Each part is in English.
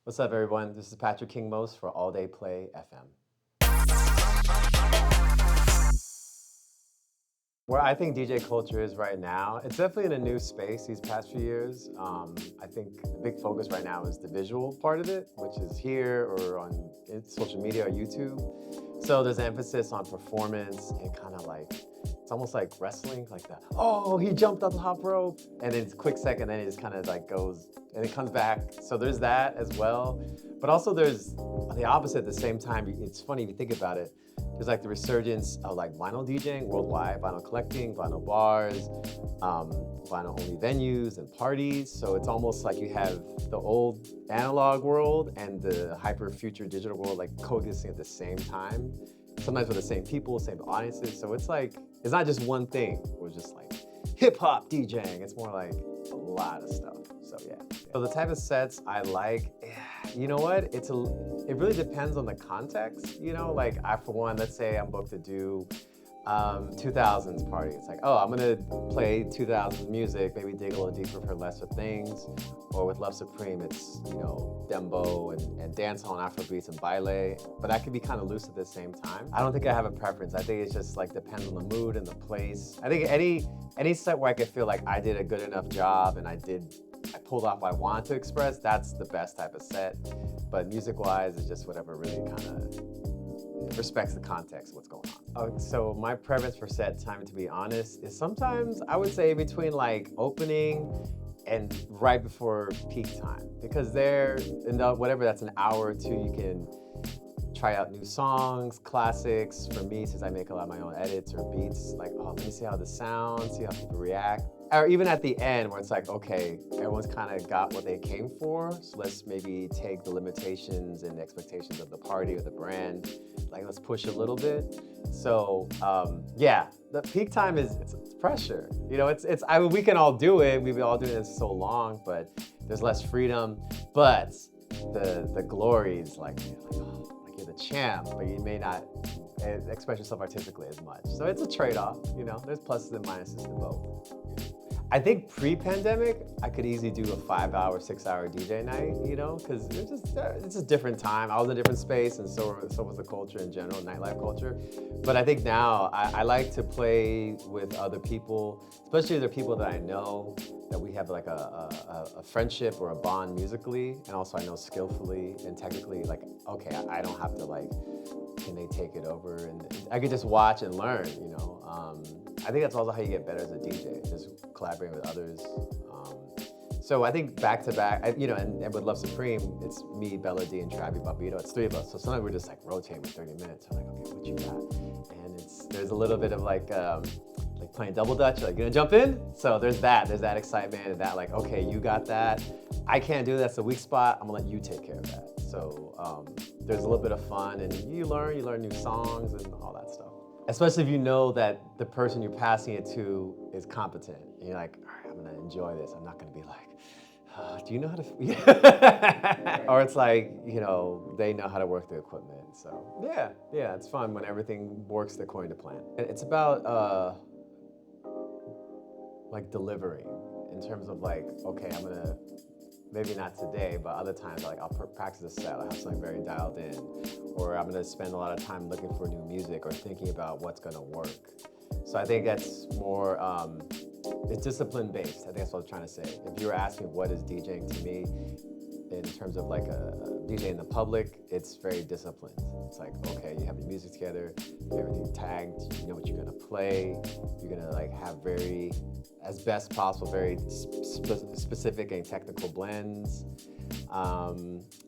What's up, everyone? This is Patrick King Most for All Day Play FM. Where I think DJ culture is right now, it's definitely in a new space these past few years. I think the big focus right now is the visual part of it, which is here or on social media or YouTube. So there's emphasis on performance and kind of like, it's almost like wrestling, like the, oh, he jumped up the top rope, and then it's a quick second, then it just kind of like goes, and it comes back. So there's that as well. But also there's the opposite at the same time. It's funny if you think about it. There's like the resurgence of like vinyl DJing worldwide, vinyl collecting, vinyl bars, vinyl only venues and parties. So it's almost like you have the old analog world and the hyper future digital world like coexisting at the same time. Sometimes with the same people, same audiences. So it's like, it's not just one thing. We're just like hip hop DJing. It's more like a lot of stuff. So yeah. So the type of sets I like, you know what? It really depends on the context. You know, like for one, let's say I'm booked to do 2000s party. It's like, oh, I'm gonna play 2000s music, maybe dig a little deeper for lesser things. Or with Love Supreme, it's, you know, dembo and dancehall and Afrobeats and baile. But that can be kind of loose at the same time. I don't think I have a preference. I think it's just like depends on the mood and the place. I think any set where I could feel like I did a good enough job and I pulled off what I wanted to express, that's the best type of set. But music-wise, it's just whatever really kind of respects the context of what's going on. So my preference for set time, to be honest, is sometimes I would say between like opening and right before peak time. Because there, whatever that's an hour or two, you can try out new songs, classics. For me, since I make a lot of my own edits or beats, like, oh, let me see how this sounds, see how people react. Or even at the end where it's like, okay, everyone's kind of got what they came for, so let's maybe take the limitations and expectations of the party or the brand, like let's push a little bit. So yeah, the peak time it's pressure. You know, I mean, we can all do it, we've been all doing this so long, but there's less freedom. But the glory is like, oh, like you're the champ, but you may not express yourself artistically as much. So it's a trade-off, you know, there's pluses and minuses to both. I think pre-pandemic, I could easily do a 5-hour, 6-hour DJ night, you know, because it's a different time. I was in a different space, and so was the culture in general, nightlife culture. But I think now I like to play with other people, especially the people that I know, that we have like a friendship or a bond musically, and also I know skillfully and technically, like, okay, I don't have to like, can they take it over? And I could just watch and learn, you know. I think that's also how you get better as a DJ, just collaborating with others. So I think back to back, you know, and with Love Supreme, it's me, Bella D, and Travi Barbito. It's 3 of us. So sometimes we're just like rotating for 30 minutes. I'm like, okay, what you got? And there's a little bit of like playing double dutch, like, you gonna jump in? So there's that excitement and that like, okay, you got that. I can't do that, that's a weak spot. I'm gonna let you take care of that. So there's a little bit of fun, and you learn new songs and all that stuff. Especially if you know that the person you're passing it to is competent. And you're like, all right, I'm gonna enjoy this. I'm not gonna be like, oh, do you know how to, or it's like, you know, they know how to work the equipment. So yeah, it's fun when everything works according to plan. It's about like delivering in terms of like, okay, I'm gonna, maybe not today, but other times like I'll practice a set, I'll have something very dialed in, or I'm gonna spend a lot of time looking for new music or thinking about what's gonna work. So I think that's more, it's discipline based. I think that's what I was trying to say. If you were asking what is DJing to me, in terms of like a DJ in the public, it's very disciplined. It's like, okay, you have your music together, you have everything tagged, you know what you're gonna play, you're gonna like have very, as best possible, very specific and technical blends.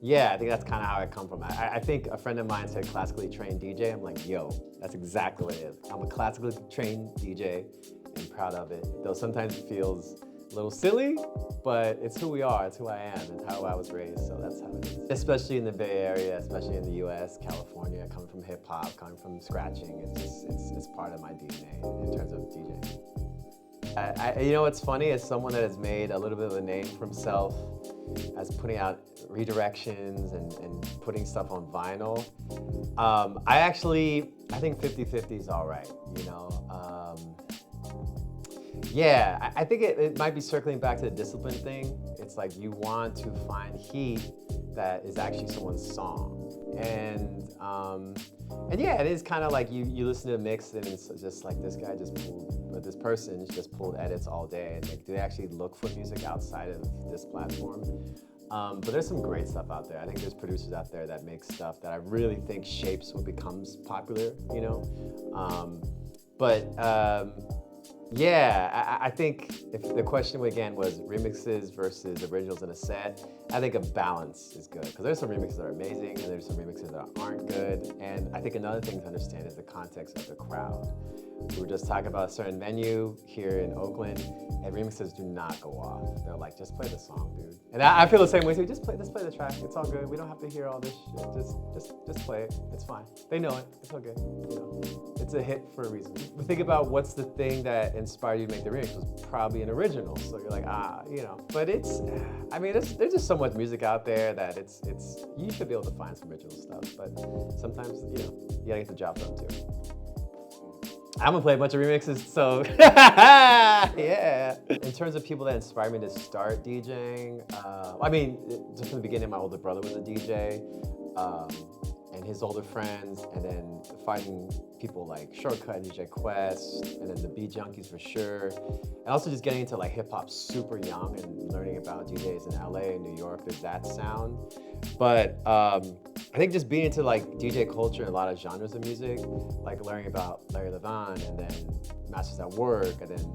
Yeah, I think that's kind of how I come from. I think a friend of mine said classically trained DJ. I'm like, yo, that's exactly what it is. I'm a classically trained DJ and proud of it. Though sometimes it feels a little silly, but it's who we are, it's who I am, it's how I was raised, so that's how it is. Especially in the Bay Area, especially in the US, California, coming from hip hop, coming from scratching, it's part of my DNA in terms of DJing. You know what's funny, as someone that has made a little bit of a name for himself as putting out redirections and putting stuff on vinyl, I think 50-50 is all right, you know? Yeah, I think it might be circling back to the discipline thing. It's like you want to find heat that is actually someone's song. And yeah, it is kind of like you listen to a mix and it's just like this guy just pulled, or this person just pulled edits all day. And like, do they actually look for music outside of this platform? But there's some great stuff out there. I think there's producers out there that make stuff that I really think shapes what becomes popular, you know? Yeah, I think if the question again was remixes versus originals in a set, I think a balance is good. Because there's some remixes that are amazing and there's some remixes that aren't good. And I think another thing to understand is the context of the crowd. We were just talking about a certain venue here in Oakland, and remixes do not go off. They're like, just play the song, dude. And I feel the same way too. Just play the track. It's all good. We don't have to hear all this shit. Just play it. It's fine. They know it. It's okay. You know, it's a hit for a reason. But think about what's the thing that inspired you to make the remix. It was probably an original. So you're like, you know. But I mean, there's just so much music out there that it's you should be able to find some original stuff. But sometimes, you know, you gotta get the job done too. I'm gonna play a bunch of remixes, so yeah. In terms of people that inspired me to start DJing, I mean, just from the beginning, my older brother was a DJ, and his older friends, and then finding people like Shortcut and DJ Quest, and then the Beat Junkies for sure, and also just getting into like hip hop super young and learning about DJs in LA and New York. There's that sound, but I think just being into like DJ culture and a lot of genres of music, like learning about Larry Levan and then Masters at Work, and then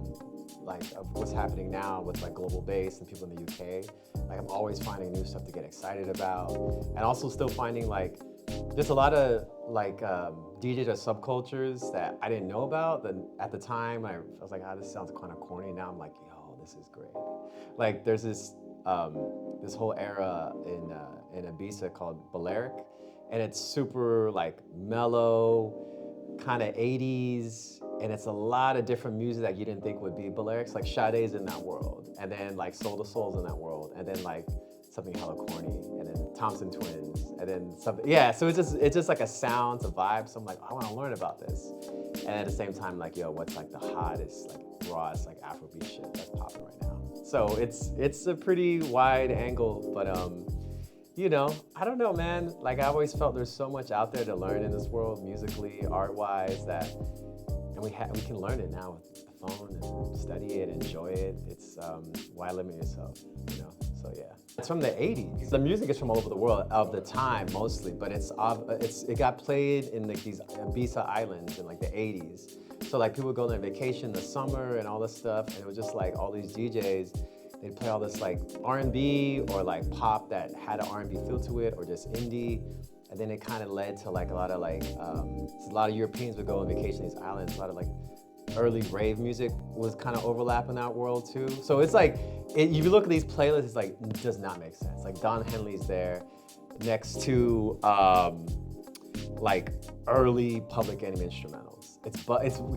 like of what's happening now with like global bass and people in the UK. Like I'm always finding new stuff to get excited about, and also still finding like there's a lot of like DJs or subcultures that I didn't know about. That at the time I was like, this sounds kind of corny. Now I'm like, yo, this is great. Like there's this whole era in Ibiza called BAELERIC, and it's super like mellow, kind of 80s, and it's a lot of different music that you didn't think would be BAELERIC's. Like Sade's in that world, and then like Soul II Soul's in that world, and then like something hella corny, and then Thompson Twins, and then something. Yeah, so it's just like a sound, it's a vibe. So I'm like, I want to learn about this, and at the same time, like, yo, what's like the hottest, like rawest, like Afrobeat shit that's popping right now? So it's a pretty wide angle, but you know, I don't know, man. Like I always felt there's so much out there to learn in this world, musically, art-wise, and we can learn it now with the phone and study it, enjoy it. It's why limit yourself, you know? So yeah. It's from the 80s. The music is from all over the world of the time mostly, but it got played in like these Ibiza islands in like the 80s. So like people would go on vacation in the summer and all this stuff, and it was just like all these DJs, they'd play all this like R&B or like pop that had an R&B feel to it, or just indie. And then it kind of led to like a lot of Europeans would go on vacation in these islands. A lot of like early rave music was kind of overlapping that world too. So it's like, if you look at these playlists, it's like, it does not make sense. Like Don Henley's there next to like early Public Enemy instrumentals.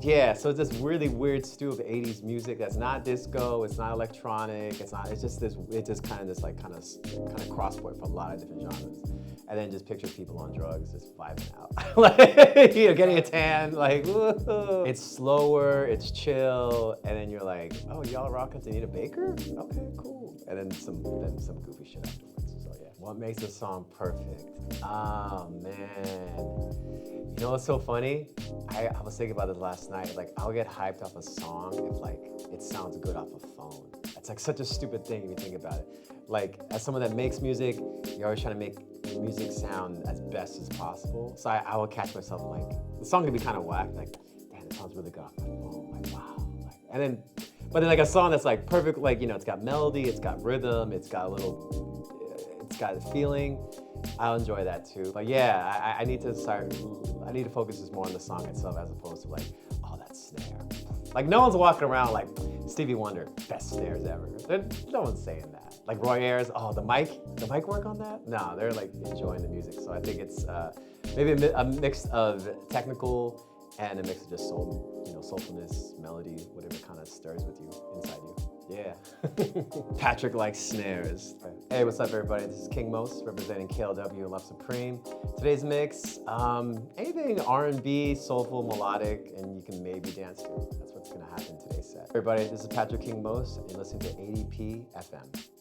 Yeah, so it's this really weird stew of 80s music that's not disco, it's not electronic, it's just kind of crossboard from a lot of different genres. And then just picture people on drugs just vibing out. Like, you know, getting a tan, like, woo-hoo. It's slower, it's chill, and then you're like, oh, y'all rockin' to Anita Baker? Okay, cool. And then some goofy shit afterwards. So yeah, what makes a song perfect? Oh man. You know what's so funny? I was thinking about this last night. Like, I'll get hyped off a song if like it sounds good off a phone. It's like such a stupid thing if you think about it. Like, as someone that makes music, you're always trying to make music sound as best as possible. So I will catch myself like, the song can be kind of whack, like, damn, it sounds really good off my phone, like, wow. Like, but then like a song that's like perfect, like, you know, it's got melody, it's got rhythm, it's got a feeling. I'll enjoy that too. But yeah, I need to focus just more on the song itself as opposed to like, oh, that snare. Like no one's walking around like, Stevie Wonder, best snares ever. No one's saying that. Like Roy Ayers, oh, the mic work on that? No, they're like enjoying the music. So I think it's maybe a mix of technical and a mix of just soul, you know, soulfulness, melody, whatever kind of stirs with you, inside you. Yeah. Patrick likes snares. Hey, what's up everybody? This is King Most representing KLW and Love Supreme. Today's mix, anything R&B, soulful, melodic, and you can maybe dance to. That's what's gonna happen in today's set. Everybody, this is Patrick King Most, and you're listening to 80p FM.